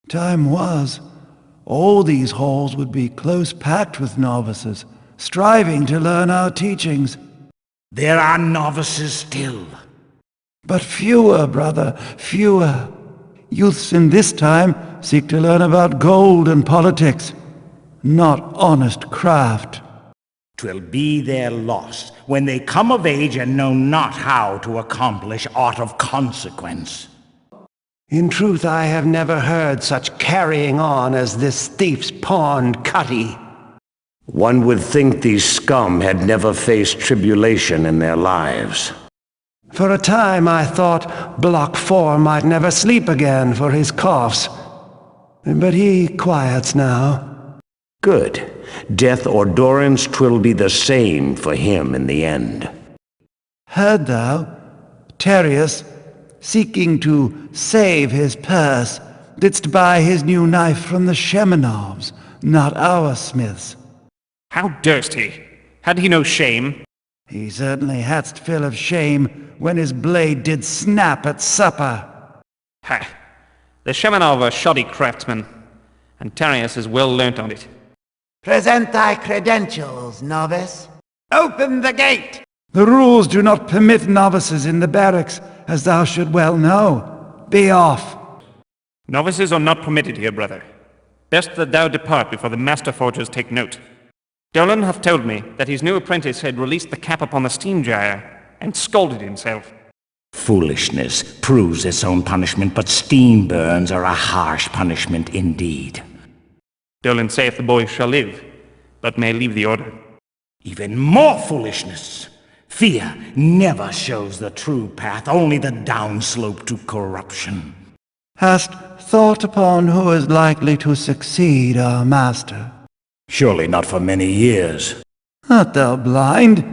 Time was, all these halls would be close packed with novices, striving to learn our teachings. There are novices still. But fewer, brother, fewer. Youths in this time seek to learn about gold and politics, not honest craft. 'Twill be their loss when they come of age and know not how to accomplish aught of consequence. In truth, I have never heard such carrying on as this thief's pawn Cutty. One would think these scum had never faced tribulation in their lives. For a time I thought Block 4 might never sleep again for his coughs. But he quiets now. Good. Death or durance 'twill be the same for him in the end. Heard thou? Terrius, seeking to save his purse, didst buy his new knife from the Shemenovs, not our smiths. How durst he? Had he no shame? He certainly hadst fill of shame when his blade did snap at supper. Ha! The Shemenov are shoddy craftsmen, and Terrius is well learnt on it. Present thy credentials, novice. Open the gate! The rules do not permit novices in the barracks, as thou should well know. Be off. Novices are not permitted here, brother. Best that thou depart before the master forgers take note. Dolan hath told me that his new apprentice had released the cap upon the steam gyre, and scalded himself. Foolishness proves its own punishment, but steam burns are a harsh punishment indeed. Dolan saith the boy shall live, but may leave the order. Even more foolishness. Fear never shows the true path, only the downslope to corruption. Hast thought upon who is likely to succeed our master? Surely not for many years. Art thou blind?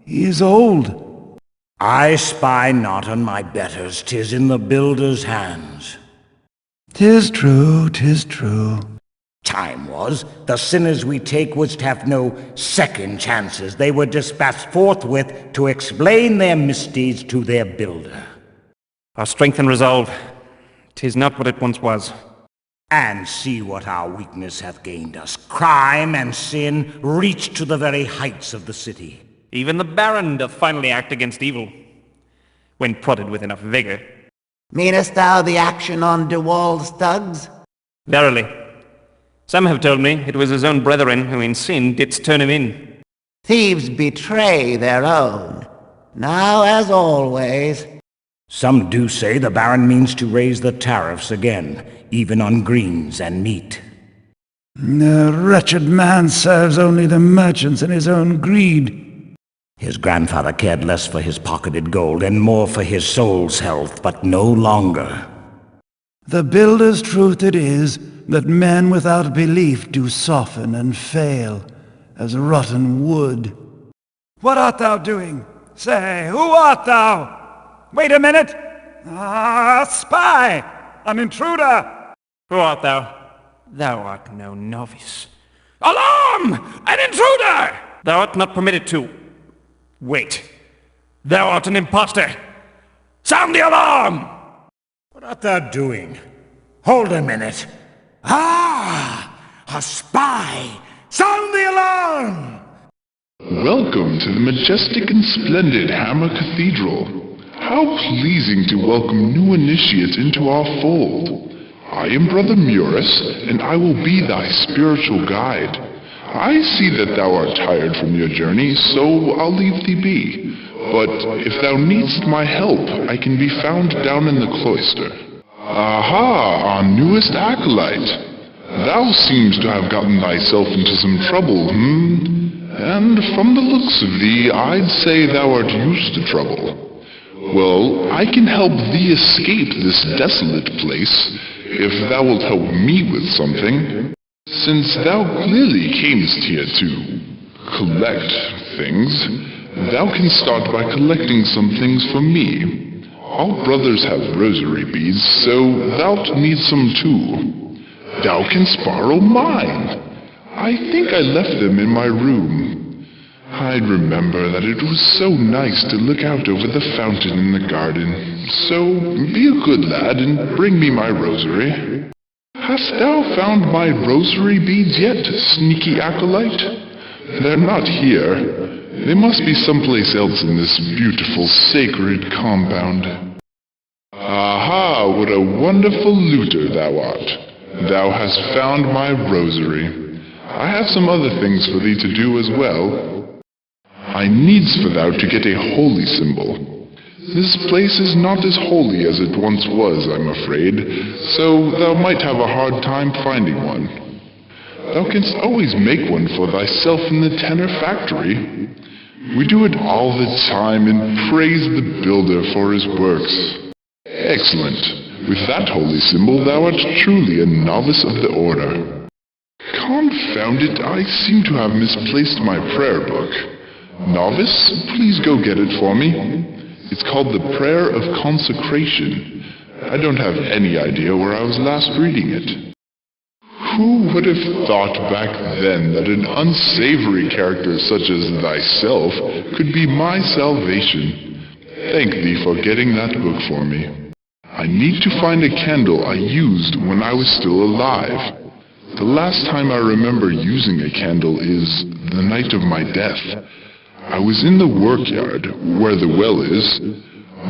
He is old. I spy not on my betters, 'tis in the builder's hands. 'Tis true, 'tis true. Time was, the sinners we take wouldst have no second chances. They were dispatched forthwith to explain their misdeeds to their builder. Our strength and resolve, 'tis not what it once was. And see what our weakness hath gained us. Crime and sin reach to the very heights of the city. Even the Baron doth finally act against evil, when prodded with enough vigor. Meanest thou the action on De Wald's thugs? Verily. Some have told me it was his own brethren who in sin didst turn him in. Thieves betray their own. Now, as always. Some do say the Baron means to raise the tariffs again, even on greens and meat. The wretched man serves only the merchants and his own greed. His grandfather cared less for his pocketed gold and more for his soul's health, but no longer. The builder's truth it is that men without belief do soften and fail, as rotten wood. What art thou doing? Say, who art thou? Wait a minute! Ah, spy! An intruder! Who art thou? Thou art no novice. Alarm! An intruder! Thou art not permitted to. Wait. Thou art an impostor! Sound the alarm! What art thou doing? Hold a minute. Ah! A spy! Sound the alarm! Welcome to the majestic and splendid Hammer Cathedral. How pleasing to welcome new initiates into our fold. I am Brother Murus, and I will be thy spiritual guide. I see that thou art tired from your journey, so I'll leave thee be. But if thou needst my help, I can be found down in the cloister. Aha, our newest acolyte. Thou seems to have gotten thyself into some trouble, And from the looks of thee, I'd say thou art used to trouble. Well, I can help thee escape this desolate place, if thou wilt help me with something. Since thou clearly camest here to collect things, thou can start by collecting some things from me. All brothers have rosary beads, so thou'lt need some too. Thou canst borrow mine. I think I left them in my room. I'd remember that it was so nice to look out over the fountain in the garden. So be a good lad and bring me my rosary. Hast thou found my rosary beads yet, sneaky acolyte? They're not here. They must be someplace else in this beautiful, sacred compound. Aha, what a wonderful looter thou art. Thou hast found my rosary. I have some other things for thee to do as well. I needs for thou to get a holy symbol. This place is not as holy as it once was, I'm afraid, so thou might have a hard time finding one. Thou canst always make one for thyself in the tenor factory. We do it all the time and praise the builder for his works. Excellent. With that holy symbol thou art truly a novice of the order. Confound it, I seem to have misplaced my prayer book. Novice, please go get it for me. It's called the Prayer of Consecration. I don't have any idea where I was last reading it. Who would have thought back then that an unsavory character such as thyself could be my salvation? Thank thee for getting that book for me. I need to find a candle I used when I was still alive. The last time I remember using a candle is the night of my death. I was in the workyard, where the well is.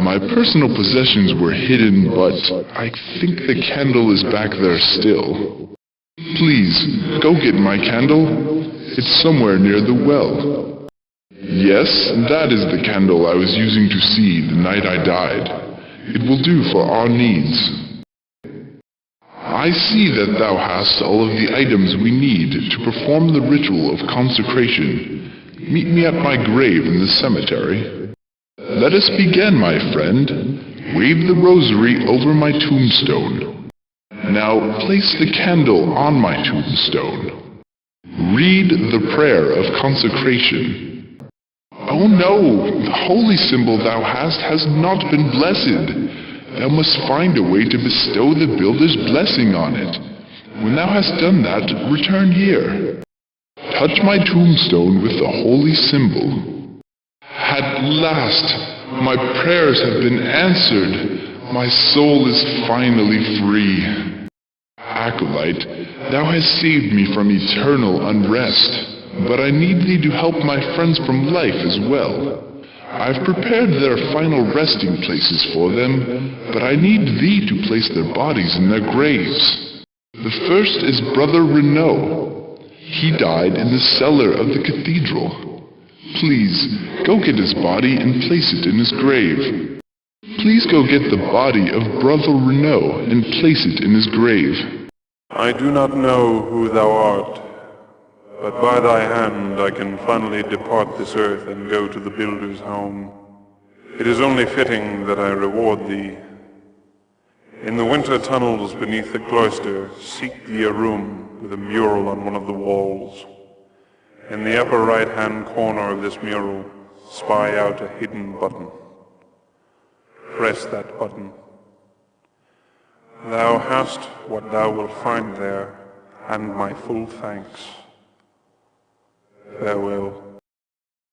My personal possessions were hidden, but I think the candle is back there still. Please, go get my candle. It's somewhere near the well. Yes, that is the candle I was using to see the night I died. It will do for our needs. I see that thou hast all of the items we need to perform the ritual of consecration. Meet me at my grave in the cemetery. Let us begin, my friend. Wave the rosary over my tombstone. Now place the candle on my tombstone. Read the prayer of consecration. Oh no, the holy symbol thou hast has not been blessed. Thou must find a way to bestow the builder's blessing on it. When thou hast done that, return here. Touch my tombstone with the holy symbol. At last, my prayers have been answered. My soul is finally free. Acolyte, thou hast saved me from eternal unrest, but I need thee to help my friends from life as well. I've prepared their final resting places for them, but I need thee to place their bodies in their graves. The first is Brother Renaud. He died in the cellar of the cathedral. Please, go get his body and place it in his grave. Please go get the body of Brother Renaud and place it in his grave. I do not know who thou art, but by thy hand I can finally depart this earth and go to the builder's home. It is only fitting that I reward thee. In the winter tunnels beneath the cloister, seek thee a room with a mural on one of the walls. In the upper right-hand corner of this mural, spy out a hidden button. Press that button. Thou hast what thou wilt find there, and my full thanks. Farewell.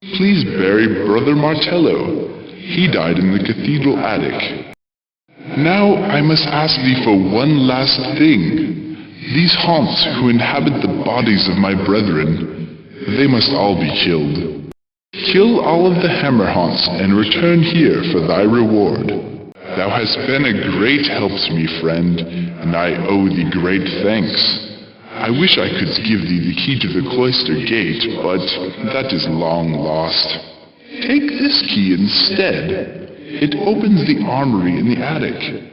Please bury Brother Martello. He died in the cathedral attic. Now I must ask thee for one last thing. These haunts who inhabit the bodies of my brethren, they must all be killed. Kill all of the hammer haunts and return here for thy reward. Thou hast been a great help to me, friend, and I owe thee great thanks. I wish I could give thee the key to the cloister gate, but that is long lost. Take this key instead. It opens the armory in the attic.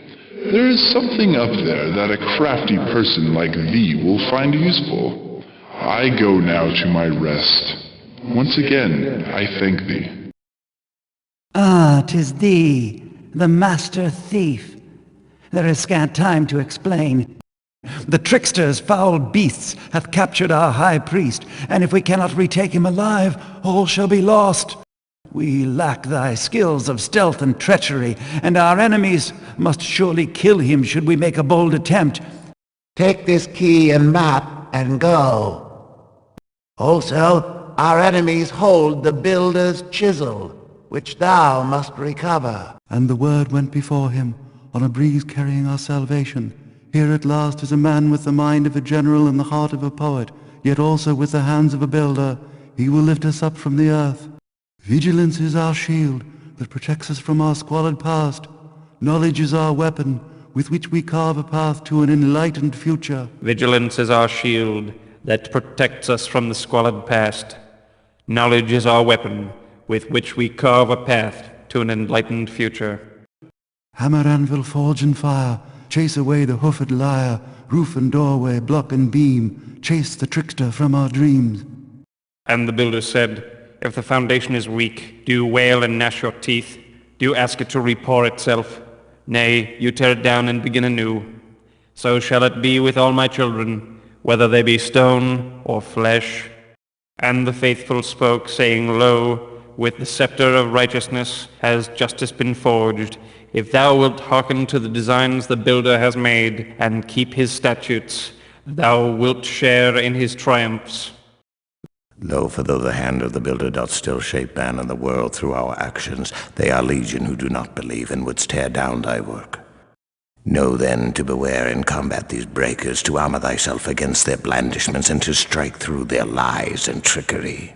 There is something up there that a crafty person like thee will find useful. I go now to my rest. Once again, I thank thee. Ah, 'tis thee, the master thief. There is scant time to explain. The trickster's foul beasts hath captured our high priest, and if we cannot retake him alive, all shall be lost. We lack thy skills of stealth and treachery, and our enemies must surely kill him should we make a bold attempt. Take this key and map and go. Also, our enemies hold the builder's chisel, which thou must recover. And the word went before him, on a breeze carrying our salvation. Here at last is a man with the mind of a general and the heart of a poet, yet also with the hands of a builder. He will lift us up from the earth. Vigilance is our shield that protects us from our squalid past. Knowledge is our weapon with which we carve a path to an enlightened future. Vigilance is our shield that protects us from the squalid past. Knowledge is our weapon with which we carve a path to an enlightened future. Hammer, anvil, forge and fire, chase away the hoofed liar, roof and doorway, block and beam, chase the trickster from our dreams. And the builder said, if the foundation is weak, do you wail and gnash your teeth? Do you ask it to repour itself? Nay, you tear it down and begin anew. So shall it be with all my children, whether they be stone or flesh. And the faithful spoke, saying, Lo, with the scepter of righteousness has justice been forged. If thou wilt hearken to the designs the builder has made, and keep his statutes, thou wilt share in his triumphs. Lo, for though the hand of the builder doth still shape man and the world through our actions, they are legion who do not believe and wouldst tear down thy work. Know then to beware and combat these breakers, to armor thyself against their blandishments, and to strike through their lies and trickery.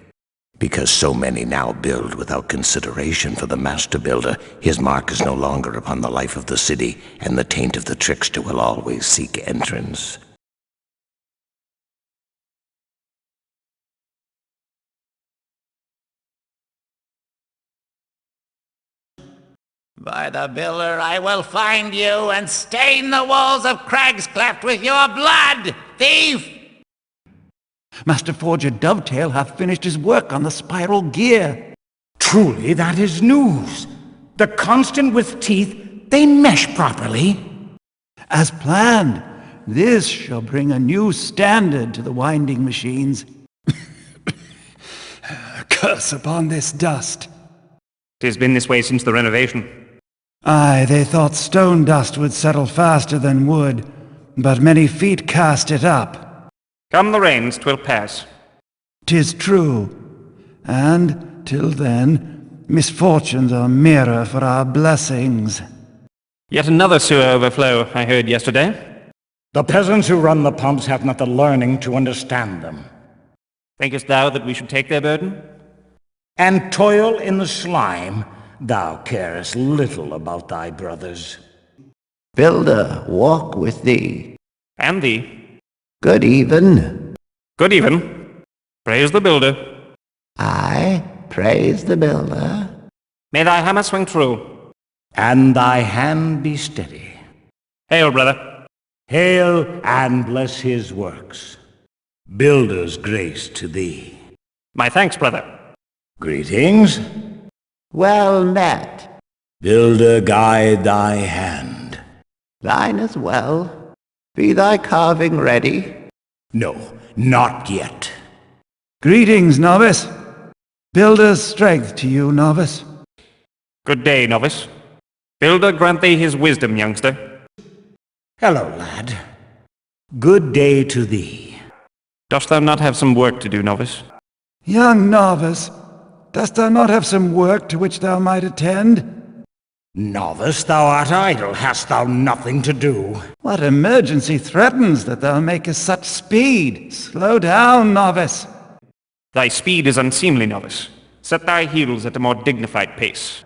Because so many now build without consideration for the master builder, his mark is no longer upon the life of the city, and the taint of the trickster will always seek entrance. By the builder I will find you and stain the walls of Cragscleft with your blood, thief! Master Forger Dovetail hath finished his work on the spiral gear. Truly, that is news. The constant with teeth, they mesh properly. As planned, this shall bring a new standard to the winding machines. Curse upon this dust. 'Tis been this way since the renovation. Aye, they thought stone dust would settle faster than wood, but many feet cast it up. Come the rains, 'twill pass. 'Tis true, and, till then, misfortunes are mirror for our blessings. Yet another sewer overflow, I heard yesterday. The peasants who run the pumps have not the learning to understand them. Thinkest thou that we should take their burden? And toil in the slime, thou carest little about thy brothers. Builder, walk with thee. And thee. Good even. Good even. Praise the builder. I praise the builder. May thy hammer swing true. And thy hand be steady. Hail, brother. Hail and bless his works. Builder's grace to thee. My thanks, brother. Greetings. Well met. Builder, guide thy hand. Thine as well. Be thy carving ready? No, not yet. Greetings, novice. Builder's strength to you, novice. Good day, novice. Builder grant thee his wisdom, youngster. Hello, lad. Good day to thee. Dost thou not have some work to do, novice? Young novice, dost thou not have some work to which thou might attend? Novice, thou art idle. Hast thou nothing to do? What emergency threatens that thou makest such speed? Slow down, novice. Thy speed is unseemly, novice. Set thy heels at a more dignified pace.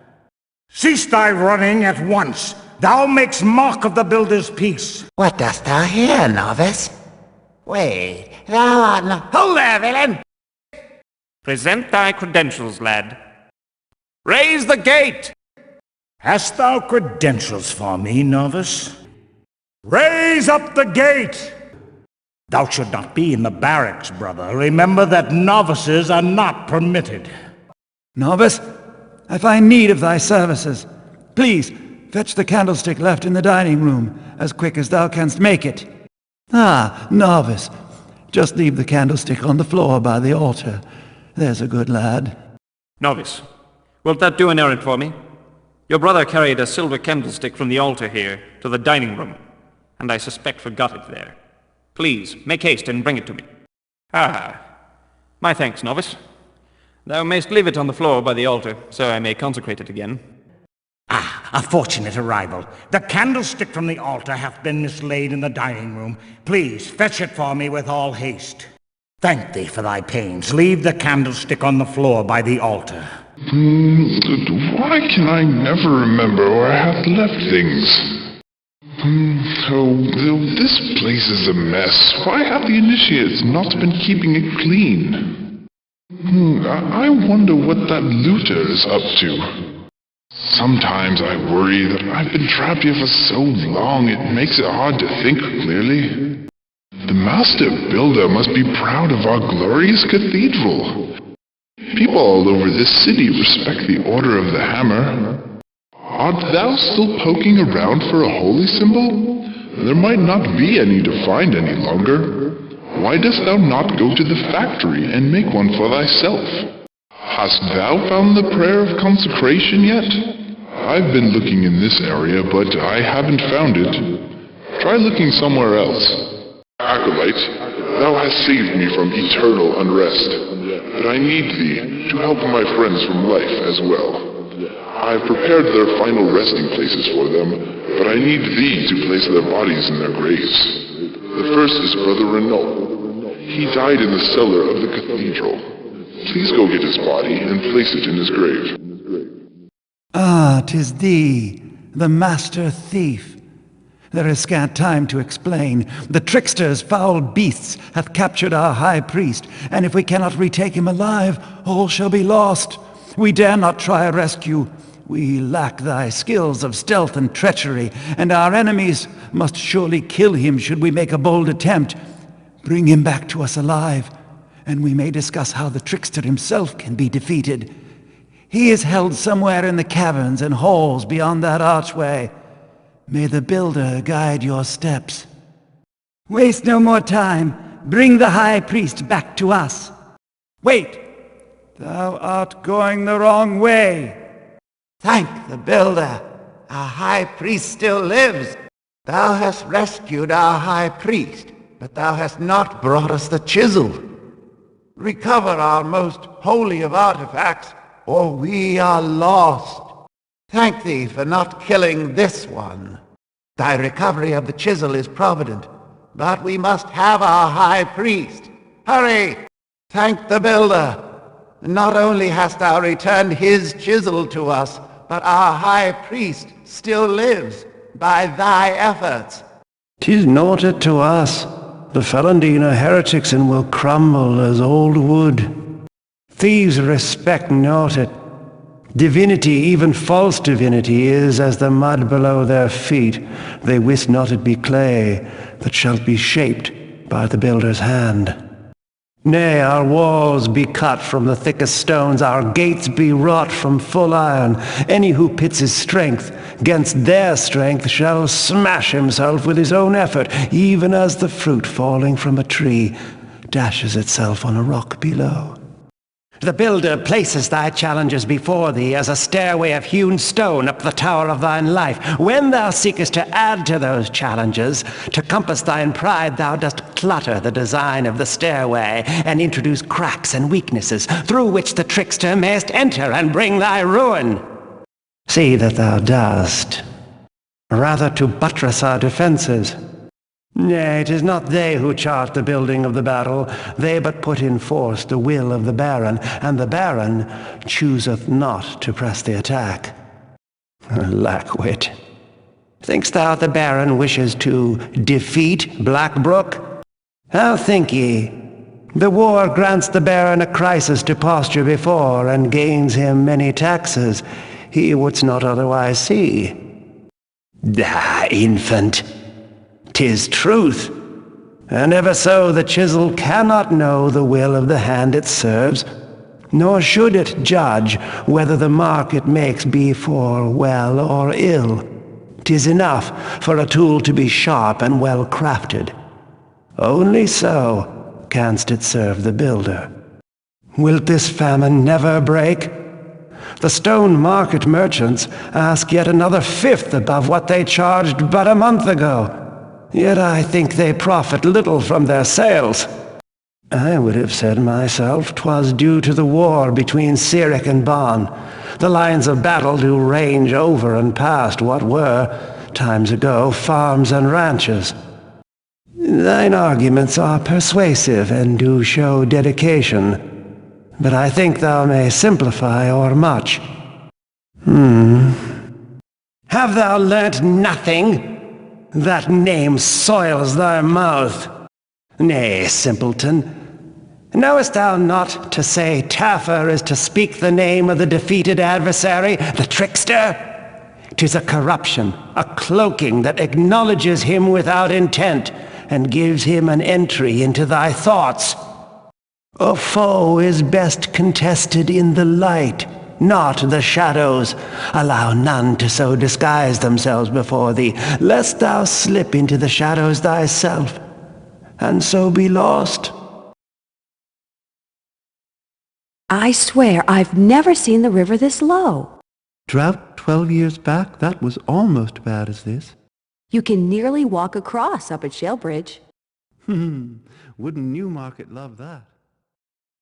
Cease thy running at once. Thou makes mock of the builder's peace. What dost thou here, novice? Wait, thou art not... Hold there, villain! Present thy credentials, lad. Raise the gate! Hast thou credentials for me, novice? Raise up the gate! Thou should not be in the barracks, brother. Remember that novices are not permitted. Novice, I find need of thy services. Please, fetch the candlestick left in the dining room, as quick as thou canst make it. Ah, novice, just leave the candlestick on the floor by the altar. There's a good lad. Novice, wilt thou do an errand for me? Your brother carried a silver candlestick from the altar here to the dining room, and I suspect forgot it there. Please, make haste and bring it to me. Ah, my thanks, novice. Thou mayst leave it on the floor by the altar, so I may consecrate it again. Ah, A fortunate arrival. The candlestick from the altar hath been mislaid in the dining room. Please, fetch it for me with all haste. Thank thee for thy pains. Leave the candlestick on the floor by the altar. Why can I never remember where I have left things? This place is a mess. Why have the initiates not been keeping it clean? I wonder what that looter is up to. Sometimes I worry that I've been trapped here for so long it makes it hard to think clearly. The master builder must be proud of our glorious cathedral. People all over this city respect the Order of the Hammer. Art thou still poking around for a holy symbol? There might not be any to find any longer. Why dost thou not go to the factory and make one for thyself? Hast thou found the prayer of consecration yet? I've been looking in this area, but I haven't found it. Try looking somewhere else. Acolyte, thou hast saved me from eternal unrest, but I need thee to help my friends from life as well. I've prepared their final resting places for them, but I need thee to place their bodies in their graves. The first is Brother Renault. He died in the cellar of the cathedral. Please go get his body and place it in his grave. Ah, 'tis thee, the master thief. There is scant time to explain. The trickster's foul beasts hath captured our high priest, and if we cannot retake him alive, all shall be lost. We dare not try a rescue. We lack thy skills of stealth and treachery, and our enemies must surely kill him should we make a bold attempt. Bring him back to us alive, and we may discuss how the trickster himself can be defeated. He is held somewhere in the caverns and halls beyond that archway. May the builder guide your steps. Waste no more time. Bring the high priest back to us. Wait! Thou art going the wrong way. Thank the builder. Our high priest still lives. Thou hast rescued our high priest, but thou hast not brought us the chisel. Recover our most holy of artifacts, or we are lost. Thank thee for not killing this one. Thy recovery of the chisel is provident, but we must have our high priest. Hurry! Thank the builder. Not only hast thou returned his chisel to us, but our high priest still lives by thy efforts. 'Tis noted to us. The Felondine are heretics and will crumble as old wood. Thieves respect not it. Divinity, even false divinity, is as the mud below their feet. They wist not it be clay that shall be shaped by the builder's hand. Nay, our walls be cut from the thickest stones, our gates be wrought from full iron. Any who pits his strength against their strength shall smash himself with his own effort, even as the fruit falling from a tree dashes itself on a rock below. The builder places thy challenges before thee as a stairway of hewn stone up the tower of thine life. When thou seekest to add to those challenges, to compass thine pride, thou dost clutter the design of the stairway and introduce cracks and weaknesses through which the trickster mayst enter and bring thy ruin. See that thou dost, rather to buttress our defenses. Nay, 'tis not they who chart the building of the battle. They but put in force the will of the Baron, and the Baron chooseth not to press the attack. Lack wit. Think'st thou the Baron wishes to defeat Blackbrook? How think ye? The war grants the Baron a crisis to posture before, and gains him many taxes he wouldst not otherwise see. Ah, infant! 'Tis truth, and ever so the chisel cannot know the will of the hand it serves, nor should it judge whether the mark it makes be for well or ill. 'Tis enough for a tool to be sharp and well crafted. Only so canst it serve the builder. Wilt this famine never break? The stone market merchants ask yet another fifth above what they charged but a month ago. Yet I think they profit little from their sales. I would have said myself 'twas due to the war between Cyric and Ban. The lines of battle do range over and past what were, times ago, farms and ranches. Thine arguments are persuasive and do show dedication, but I think thou may simplify o'ermuch. Have thou learnt nothing? That name soils thy mouth. Nay, simpleton, knowest thou not to say Taffer is to speak the name of the defeated adversary, the trickster? 'Tis a corruption, a cloaking that acknowledges him without intent, and gives him an entry into thy thoughts. A foe is best contested in the light, not the shadows. Allow none to so disguise themselves before thee, lest thou slip into the shadows thyself, and so be lost. I swear I've never seen the river this low. Drought 12 years back, that was almost bad as this. You can nearly walk across up at Shalebridge. Wouldn't Newmarket love that?